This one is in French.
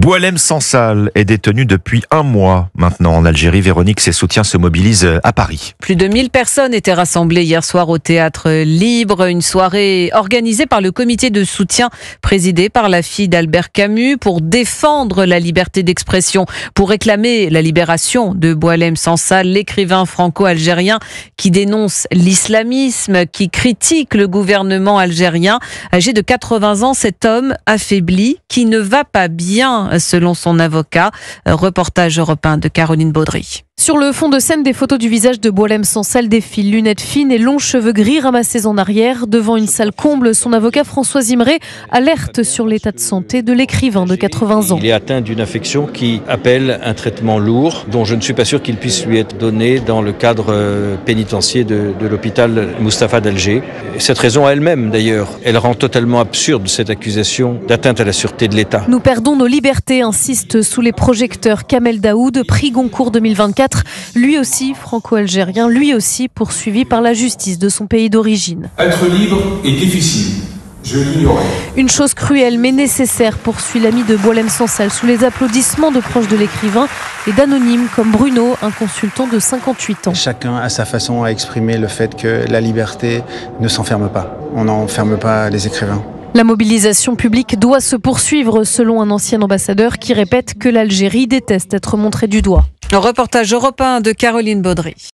Boualem Sansal est détenu depuis un mois maintenant en Algérie. Véronique, ses soutiens se mobilisent à Paris. Plus de 1000 personnes étaient rassemblées hier soir au Théâtre Libre. Une soirée organisée par le comité de soutien présidé par la fille d'Albert Camus pour défendre la liberté d'expression, pour réclamer la libération de Boualem Sansal, l'écrivain franco-algérien qui dénonce l'islamisme, qui critique le gouvernement algérien. Âgé de 80 ans, cet homme affaibli qui ne va pas bien selon son avocat. Reportage Europe 1 de Caroline Baudry. Sur le fond de scène, des photos du visage de Boualem Sansal défilent, lunettes fines et longs cheveux gris ramassés en arrière. Devant une salle comble, son avocat François Zimré alerte sur l'état de santé de l'écrivain de 80 ans. Il est atteint d'une infection qui appelle un traitement lourd, dont je ne suis pas sûr qu'il puisse lui être donné dans le cadre pénitentiaire de l'hôpital Mustapha d'Alger. Cette raison elle-même, d'ailleurs, elle rend totalement absurde cette accusation d'atteinte à la sûreté de l'État. Nous perdons nos libertés, insiste sous les projecteurs Kamel Daoud, prix Goncourt 2024. Lui aussi franco-algérien, lui aussi poursuivi par la justice de son pays d'origine. Être libre est difficile, je l'ignorais. Une chose cruelle mais nécessaire, poursuit l'ami de Boualem Sansal sous les applaudissements de proches de l'écrivain et d'anonymes comme Bruno, un consultant de 58 ans. Chacun a sa façon à exprimer le fait que la liberté ne s'enferme pas. On n'enferme pas les écrivains. La mobilisation publique doit se poursuivre selon un ancien ambassadeur qui répète que l'Algérie déteste être montrée du doigt. Reportage Europe 1 de Caroline Baudry.